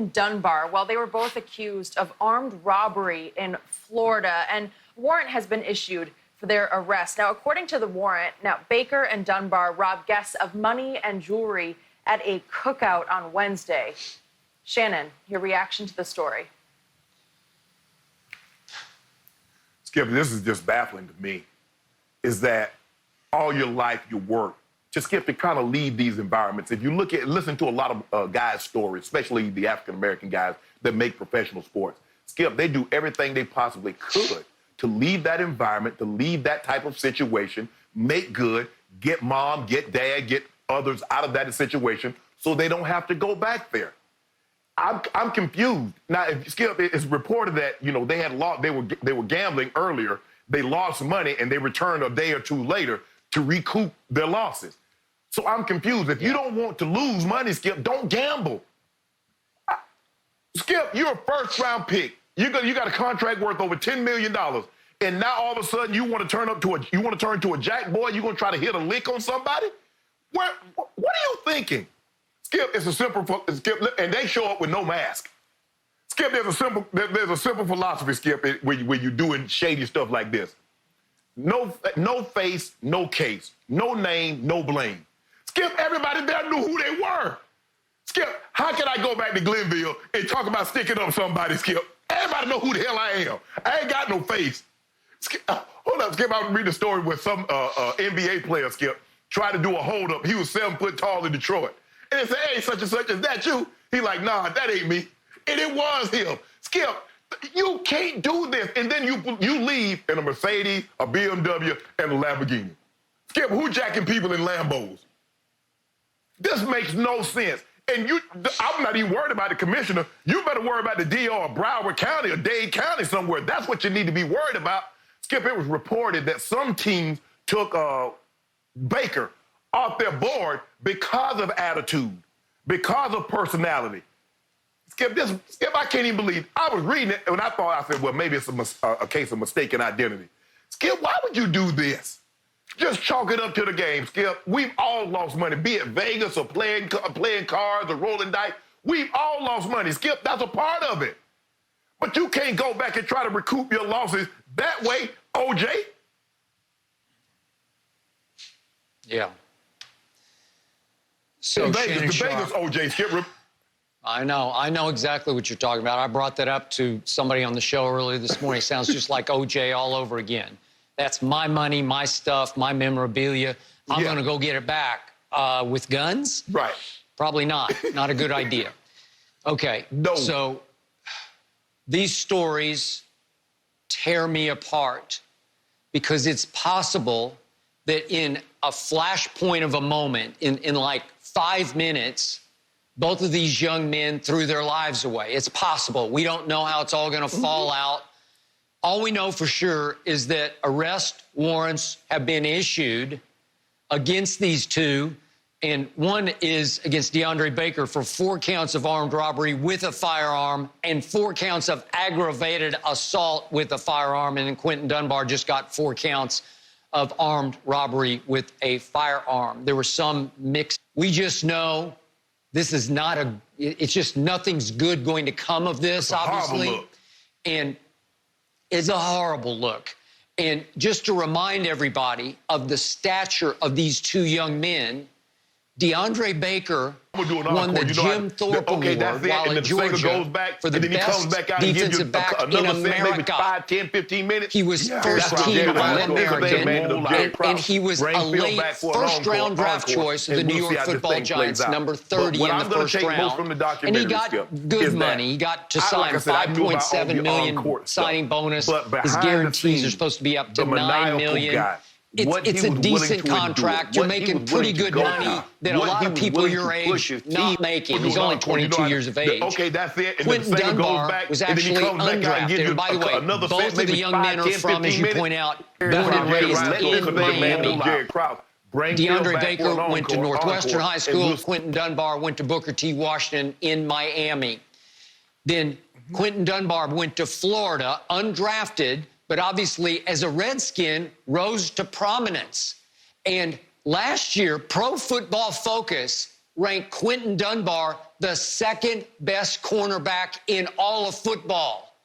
and Dunbar, well, they were both accused of armed robbery in Florida, and a warrant has been issued for their arrest. Now, according to the warrant, Baker and Dunbar robbed guests of money and jewelry at a cookout on Wednesday. Shannon, your reaction to the story. Skip, this is just baffling to me, is that all your life, your work, just get to kind of leave these environments. If you listen to a lot of guys' stories, especially the African-American guys that make professional sports, Skip, they do everything they possibly could to leave that environment, to leave that type of situation, make good, get mom, get dad, get others out of that situation so they don't have to go back there. I'm confused. Now, Skip, it's reported that, they had they were gambling earlier, they lost money, and they returned a day or two later to recoup their losses. So I'm confused. If you don't want to lose money, Skip, don't gamble. Skip, you're a first-round pick. You got a contract worth over $10 million, and now all of a sudden you want to turn into a jack boy? You going to try to hit a lick on somebody? What are you thinking? Skip, it's a simple Skip, and they show up with no mask. Skip, there's a simple philosophy, Skip, when you're doing shady stuff like this. No face, no case. No name, no blame. Skip, everybody there knew who they were. Skip, how can I go back to Glenville and talk about sticking up somebody, Skip? Everybody know who the hell I am. I ain't got no face. Skip, hold up, Skip, I read a story where some NBA player, Skip, tried to do a hold-up. He was 7 foot tall in Detroit. And they said, hey, such and such, is that you? He like, nah, that ain't me. And it was him. Skip, you can't do this. And then you leave in a Mercedes, a BMW, and a Lamborghini. Skip, who jacking people in Lambos? This makes no sense. And I'm not even worried about the commissioner. You better worry about the DO of Broward County or Dade County somewhere. That's what you need to be worried about. Skip, it was reported that some teams took Baker off their board because of attitude, because of personality. Skip, I can't even believe. I was reading it, and I said, well, maybe it's a case of mistaken identity. Skip, why would you do this? Just chalk it up to the game, Skip. We've all lost money, be it Vegas or playing cards or rolling dice. We've all lost money, Skip. That's a part of it. But you can't go back and try to recoup your losses that way, OJ. Yeah. So the Vegas OJ, Skip. I know exactly what you're talking about. I brought that up to somebody on the show earlier this morning. Sounds just like OJ all over again. That's my money, my stuff, my memorabilia. I'm going to go get it back. With guns? Right. Probably not. Not a good idea. Okay. No. So these stories tear me apart because it's possible that in a flashpoint of a moment, in like 5 minutes, both of these young men threw their lives away. It's possible. We don't know how it's all going to fall out. All we know for sure is that arrest warrants have been issued against these two, and one is against DeAndre Baker for 4 counts of armed robbery with a firearm and 4 counts of aggravated assault with a firearm, and then Quentin Dunbar just got 4 counts of armed robbery with a firearm. There was some mix. We just know this is not it's just nothing's good going to come of this, obviously. And it's a horrible look. And just to remind everybody of the stature of these 2 young men, DeAndre Baker won the Jim Thorpe Award while at Georgia for the best defensive back in America. 5, 10, 15 minutes. He was first team All-American, and he was a late first-round draft choice of the New York Football Giants, number 30 in the first round. And he got good money. He got to sign $5.7 million signing bonus. His guarantees are supposed to be up to $9 million. It's a decent contract. You're making pretty good money that a lot of people your age not making. He's only 22 years of age. Okay, that's it. Quentin Dunbar was actually undrafted. And by the way, both of the young men are from, as you point out, born and raised in Miami. DeAndre Baker went to Northwestern High School. Quentin Dunbar went to Booker T. Washington in Miami. Then Quentin Dunbar went to Florida, undrafted, but obviously, as a Redskin, rose to prominence. And last year, Pro Football Focus ranked Quentin Dunbar the second best cornerback in all of football.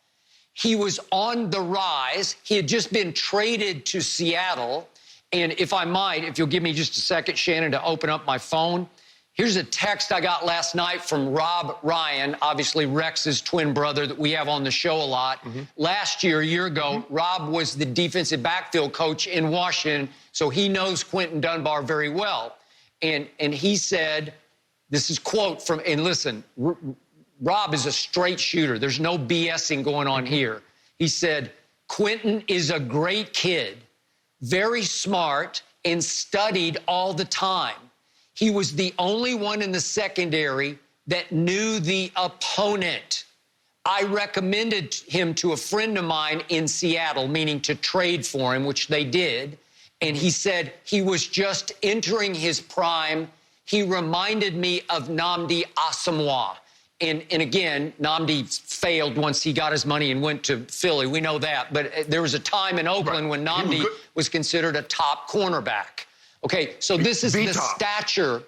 He was on the rise. He had just been traded to Seattle. And if I might, if you'll give me just a second, Shannon, to open up my phone. Here's a text I got last night from Rob Ryan, obviously Rex's twin brother that we have on the show a lot. Last year, a year ago, Rob was the defensive backfield coach in Washington, so he knows Quentin Dunbar very well. And he said, this is quote from, and listen, Rob is a straight shooter. There's no BSing going on here. He said, Quentin is a great kid, very smart, and studied all the time. He was the only one in the secondary that knew the opponent. I recommended him to a friend of mine in Seattle, meaning to trade for him, which they did. And he said he was just entering his prime. He reminded me of Nnamdi Asomugha. And again, Nnamdi failed once he got his money and went to Philly. We know that. But there was a time in Oakland when Nnamdi was considered a top cornerback. Okay, so this is the stature.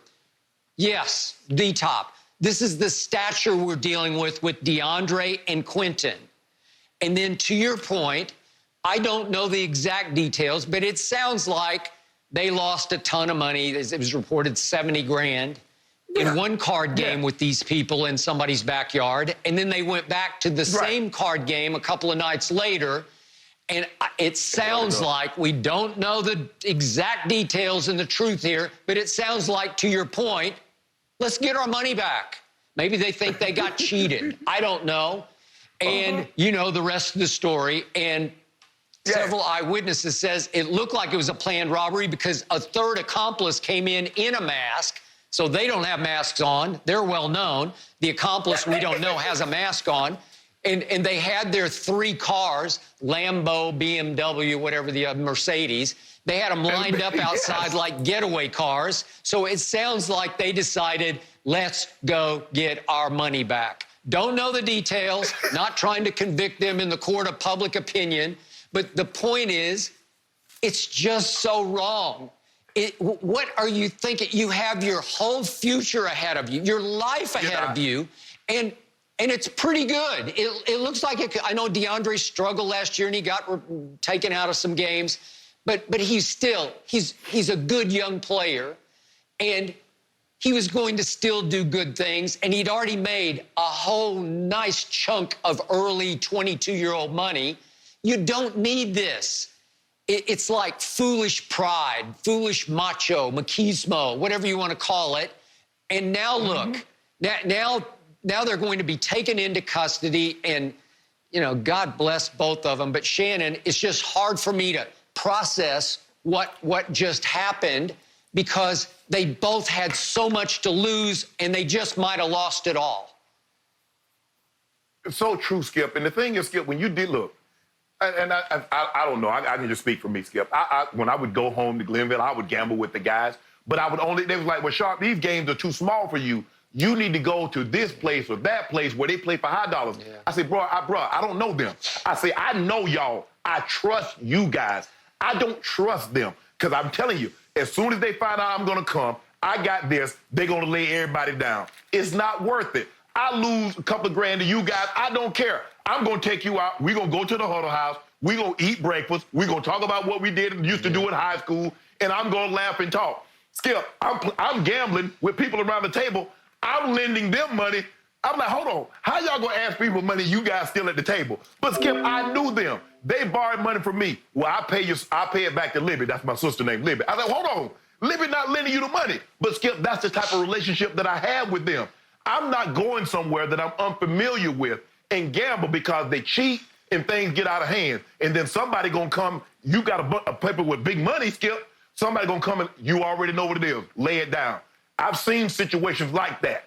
Yes, the top. This is the stature we're dealing with DeAndre and Quentin. And then to your point, I don't know the exact details, but it sounds like they lost a ton of money. It was reported 70 grand in one card game with these people in somebody's backyard. And then they went back to the same card game a couple of nights later. And it sounds like, we don't know the exact details and the truth here, but it sounds like, to your point, let's get our money back. Maybe they think they got cheated. I don't know. And you know the rest of the story. And several eyewitnesses says it looked like it was a planned robbery because a third accomplice came in a mask. So they don't have masks on. They're well known. The accomplice, we don't know, has a mask on. And they had their three cars, Lambo, BMW, whatever the Mercedes. They had them lined up outside like getaway cars. So it sounds like they decided, let's go get our money back. Don't know the details, not trying to convict them in the court of public opinion. But the point is, it's just so wrong. What are you thinking? You have your whole future ahead of you, your life ahead of you, and it's pretty good. It looks like it. I know DeAndre struggled last year and he got taken out of some games, but he's a good young player, and he was going to still do good things, and he'd already made a whole nice chunk of early 22-year-old money. You don't need this. It's like foolish pride, foolish macho, machismo, whatever you want to call it. And now look, now they're going to be taken into custody, and, you know, God bless both of them. But Shannon, it's just hard for me to process what just happened, because they both had so much to lose and they just might have lost it all. It's so true, Skip. And the thing is, Skip, when you did look, and I don't know, I can just speak for me, Skip. When I would go home to Glenville, I would gamble with the guys, but they was like, well, Sharp, these games are too small for you. You need to go to this place or that place where they play for high dollars. Yeah. I said, bro, I don't know them. I say, I know y'all. I trust you guys. I don't trust them, because I'm telling you, as soon as they find out I'm going to come, I got this, they're going to lay everybody down. It's not worth it. I lose a couple of grand to you guys. I don't care. I'm going to take you out. We're going to go to the huddle house. We're going to eat breakfast. We're going to talk about what we did and used to do in high school, and I'm going to laugh and talk. Skip, I'm gambling with people around the table. I'm lending them money. I'm like, hold on. How y'all going to ask people money you guys still at the table? But, Skip, I knew them. They borrowed money from me. Well, I pay it back to Libby. That's my sister named Libby. I said, hold on. Libby not lending you the money. But, Skip, that's the type of relationship that I have with them. I'm not going somewhere that I'm unfamiliar with and gamble because they cheat and things get out of hand. And then somebody going to come, you got a paper with big money, Skip. Somebody going to come and you already know what it is. Lay it down. I've seen situations like that.